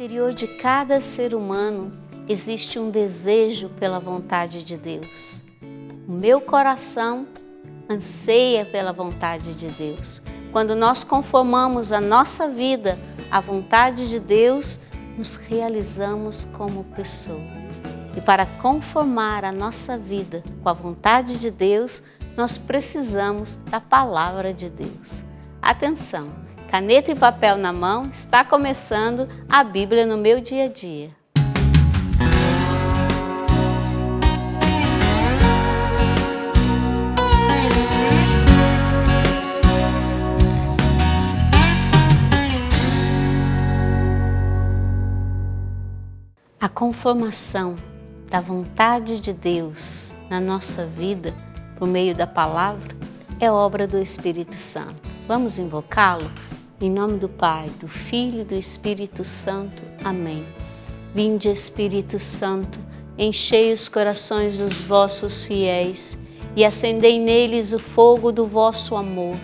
interior de cada ser humano existe um desejo pela vontade de Deus. O meu coração anseia pela vontade de Deus. Quando nós conformamos a nossa vida à vontade de Deus, nos realizamos como pessoa. E para conformar a nossa vida com a vontade de Deus, nós precisamos da palavra de Deus. Atenção, caneta e papel na mão, está começando a Bíblia no meu dia a dia. A conformação da vontade de Deus na nossa vida, por meio da palavra, é obra do Espírito Santo. Vamos invocá-lo? Em nome do Pai, do Filho e do Espírito Santo. Amém. Vinde, Espírito Santo, enchei os corações dos vossos fiéis e acendei neles o fogo do vosso amor.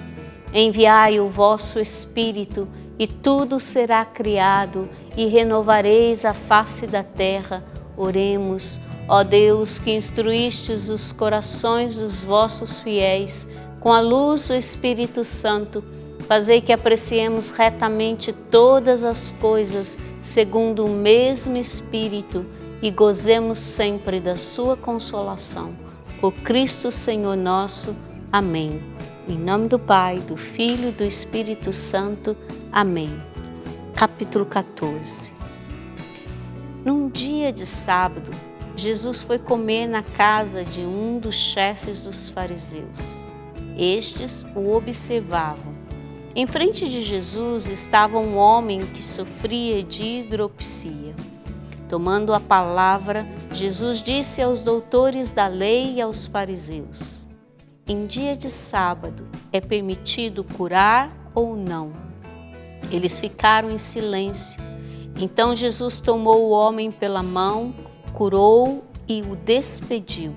Enviai o vosso Espírito e tudo será criado e renovareis a face da terra. Oremos, ó Deus, que instruístes os corações dos vossos fiéis com a luz do Espírito Santo, fazei que apreciemos retamente todas as coisas segundo o mesmo Espírito e gozemos sempre da sua consolação. Por Cristo Senhor nosso. Amém. Em nome do Pai, do Filho e do Espírito Santo. Amém. Capítulo 14. Num dia de sábado, Jesus foi comer na casa de um dos chefes dos fariseus. Estes o observavam. Em frente de Jesus estava um homem que sofria de hidropisia. Tomando a palavra, Jesus disse aos doutores da lei e aos fariseus: em dia de sábado é permitido curar ou não? Eles ficaram em silêncio. Então Jesus tomou o homem pela mão, curou e o despediu.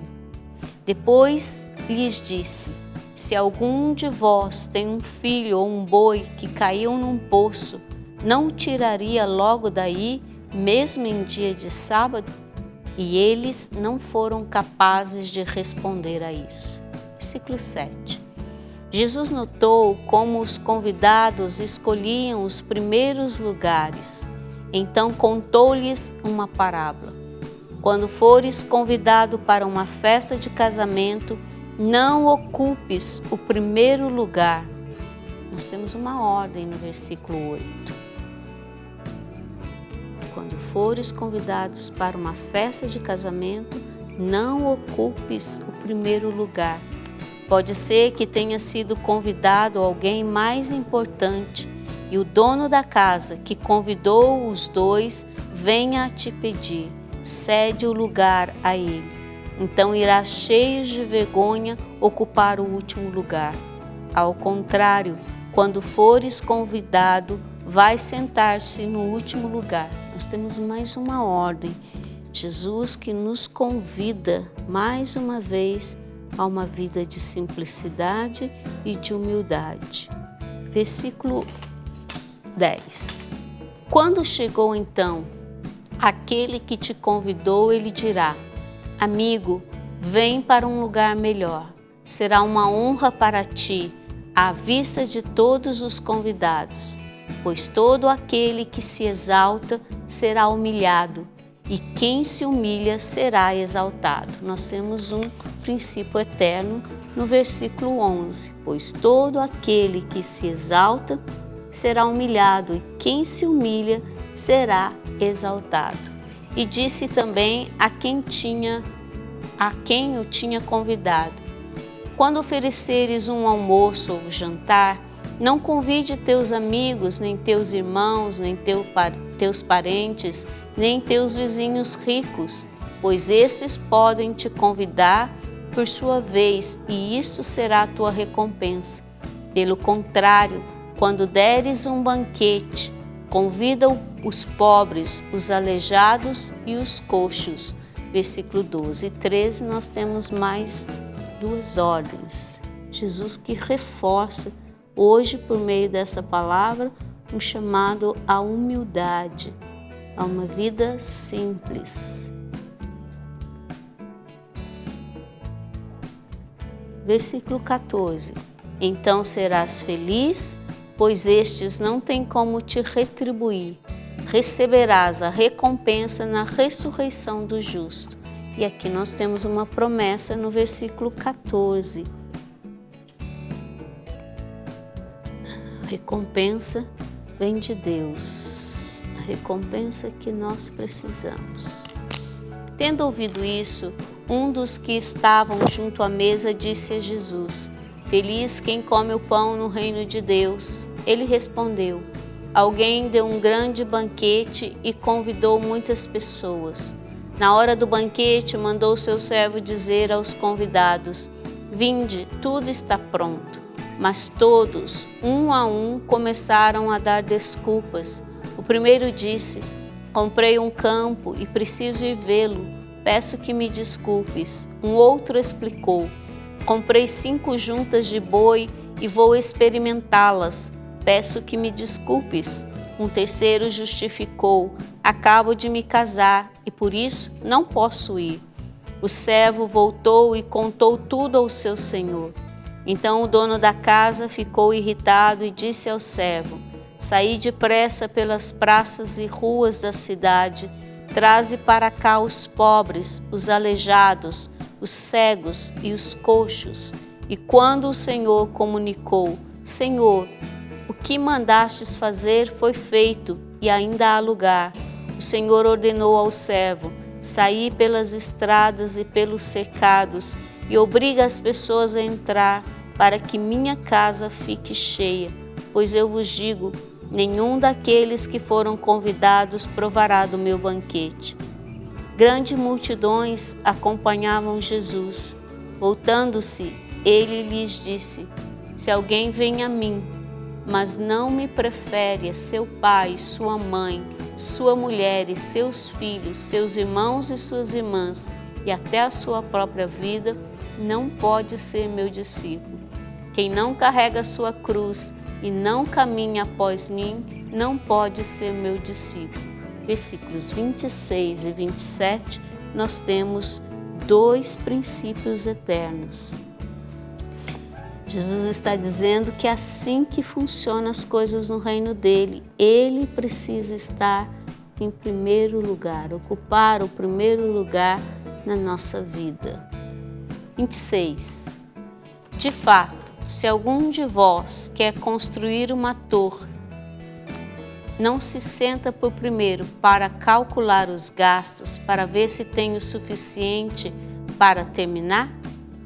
Depois lhes disse: se algum de vós tem um filho ou um boi que caiu num poço, não o tiraria logo daí, mesmo em dia de sábado? E eles não foram capazes de responder a isso. Versículo 7. Jesus notou como os convidados escolhiam os primeiros lugares. Então contou-lhes uma parábola. Quando fores convidado para uma festa de casamento, não ocupes o primeiro lugar. Nós temos uma ordem no versículo 8. Quando fores convidados para uma festa de casamento, não ocupes o primeiro lugar. Pode ser que tenha sido convidado alguém mais importante e o dono da casa que convidou os dois venha a te pedir, cede o lugar a ele. Então irá cheio de vergonha ocupar o último lugar. Ao contrário, quando fores convidado, vai sentar-se no último lugar. Nós temos mais uma ordem. Jesus que nos convida mais uma vez a uma vida de simplicidade e de humildade. Versículo 10. Quando chegou então aquele que te convidou, ele dirá: amigo, vem para um lugar melhor. Será uma honra para ti à vista de todos os convidados, pois todo aquele que se exalta será humilhado, e quem se humilha será exaltado. Nós temos um princípio eterno no versículo 11. Pois todo aquele que se exalta será humilhado, e quem se humilha será exaltado. E disse também a quem o tinha convidado: quando ofereceres um almoço ou jantar, não convide teus amigos, nem teus irmãos, nem teus parentes, nem teus vizinhos ricos, pois esses podem te convidar por sua vez, e isto será a tua recompensa. Pelo contrário, quando deres um banquete, convida os pobres, os aleijados e os coxos. Versículo 12 e 13, nós temos mais duas ordens. Jesus que reforça hoje, por meio dessa palavra, um chamado à humildade. a uma vida simples. Versículo 14. Então serás feliz, pois estes não têm como te retribuir. Receberás a recompensa na ressurreição do justo. E aqui nós temos uma promessa no versículo 14. A recompensa vem de Deus, a recompensa que nós precisamos. Tendo ouvido isso, um dos que estavam junto à mesa disse a Jesus: Feliz quem come o pão no reino de Deus. Ele respondeu: Alguém deu um grande banquete e convidou muitas pessoas. Na hora do banquete, mandou seu servo dizer aos convidados: Vinde, tudo está pronto. Mas todos, um a um, começaram a dar desculpas. O primeiro disse: Comprei um campo e preciso ir vê-lo. Peço que me desculpes. Um outro explicou: Comprei 5 juntas de boi e vou experimentá-las. Peço que me desculpes. Um terceiro justificou: Acabo de me casar e por isso não posso ir. O servo voltou e contou tudo ao seu senhor. Então o dono da casa ficou irritado e disse ao servo: Saí depressa pelas praças e ruas da cidade, traze para cá os pobres, os aleijados, os cegos e os coxos. E quando o Senhor comunicou: Senhor, o que mandastes fazer foi feito e ainda há lugar. O Senhor ordenou ao servo: Saí pelas estradas e pelos cercados e obriga as pessoas a entrar, para que minha casa fique cheia. Pois eu vos digo, nenhum daqueles que foram convidados provará do meu banquete. Grandes multidões acompanhavam Jesus. Voltando-se, ele lhes disse: Se alguém vem a mim, mas não me prefere a seu pai, sua mãe, sua mulher e seus filhos, seus irmãos e suas irmãs, e até a sua própria vida, não pode ser meu discípulo. Quem não carrega a sua cruz e não caminha após mim, não pode ser meu discípulo. Versículos 26 e 27, nós temos 2 princípios eternos. Jesus está dizendo que é assim que funcionam as coisas no reino dele. Ele precisa estar em primeiro lugar, ocupar o primeiro lugar na nossa vida. 26. De fato, se algum de vós quer construir uma torre, não se senta por primeiro para calcular os gastos, para ver se tem o suficiente para terminar?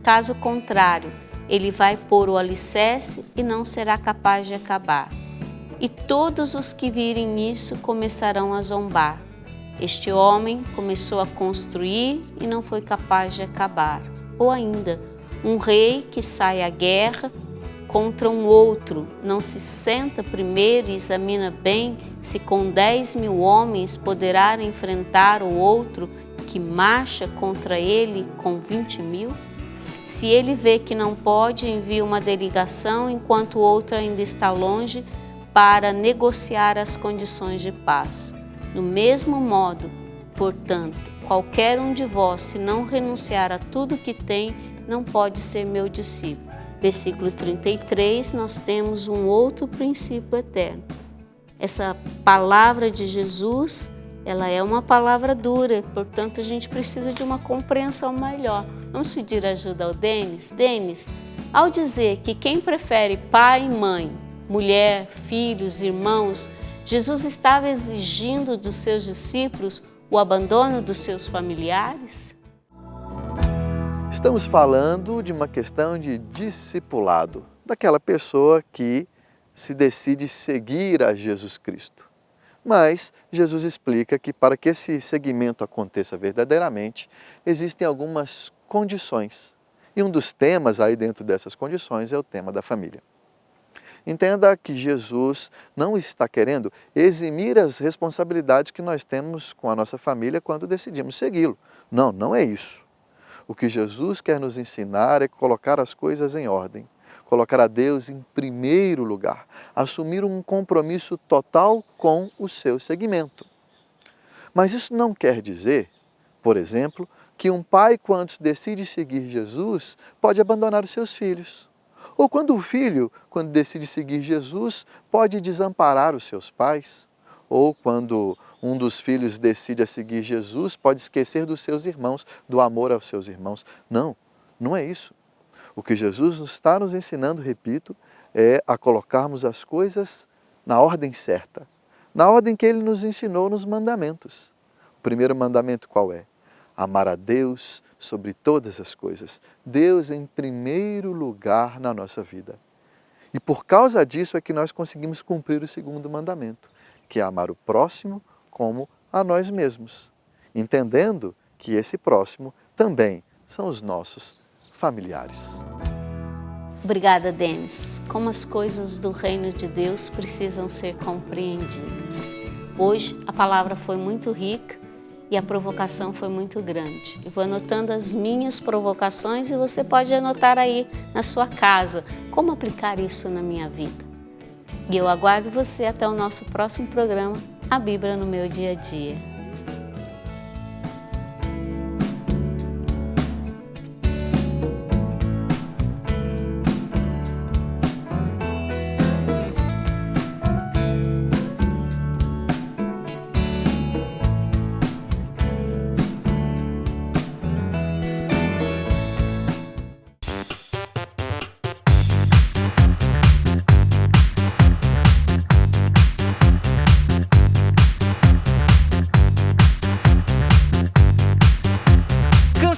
Caso contrário, ele vai pôr o alicerce e não será capaz de acabar. E todos os que virem isso começarão a zombar. Este homem começou a construir e não foi capaz de acabar. Ou ainda, um rei que sai à guerra contra um outro, não se senta primeiro e examina bem se com 10.000 homens poderá enfrentar o outro que marcha contra ele com 20.000? Se ele vê que não pode, envia uma delegação enquanto o outro ainda está longe para negociar as condições de paz. Do mesmo modo, portanto, qualquer um de vós, se não renunciar a tudo que tem, não pode ser meu discípulo. Versículo 33, nós temos um outro princípio eterno. Essa palavra de Jesus, ela é uma palavra dura, portanto a gente precisa de uma compreensão melhor. Vamos pedir ajuda ao Denis. Denis, ao dizer que quem prefere pai e mãe, mulher, filhos, irmãos, Jesus estava exigindo dos seus discípulos o abandono dos seus familiares? Estamos falando de uma questão de discipulado, daquela pessoa que se decide seguir a Jesus Cristo. Mas Jesus explica que para que esse seguimento aconteça verdadeiramente, existem algumas condições. E um dos temas aí dentro dessas condições é o tema da família. Entenda que Jesus não está querendo eximir as responsabilidades que nós temos com a nossa família quando decidimos segui-lo. Não, não é isso. O que Jesus quer nos ensinar é colocar as coisas em ordem, colocar a Deus em primeiro lugar, assumir um compromisso total com o seu seguimento. Mas isso não quer dizer, por exemplo, que um pai, quando decide seguir Jesus, pode abandonar os seus filhos. Ou quando o filho, quando decide seguir Jesus, pode desamparar os seus pais. Ou quando um dos filhos decide seguir Jesus, pode esquecer dos seus irmãos, do amor aos seus irmãos. Não, não é isso. O que Jesus está nos ensinando, repito, é a colocarmos as coisas na ordem certa, na ordem que Ele nos ensinou nos mandamentos. O primeiro mandamento qual é? Amar a Deus sobre todas as coisas. Deus em primeiro lugar na nossa vida. E por causa disso é que nós conseguimos cumprir o segundo mandamento, que é amar o próximo como a nós mesmos, entendendo que esse próximo também são os nossos familiares. Obrigada, Denis. Como as coisas do reino de Deus precisam ser compreendidas. Hoje a palavra foi muito rica e a provocação foi muito grande. Eu vou anotando as minhas provocações e você pode anotar aí na sua casa como aplicar isso na minha vida. E eu aguardo você até o nosso próximo programa, A Bíblia no Meu Dia a Dia.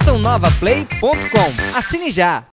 CançãoNovaPlay.com. Assine já!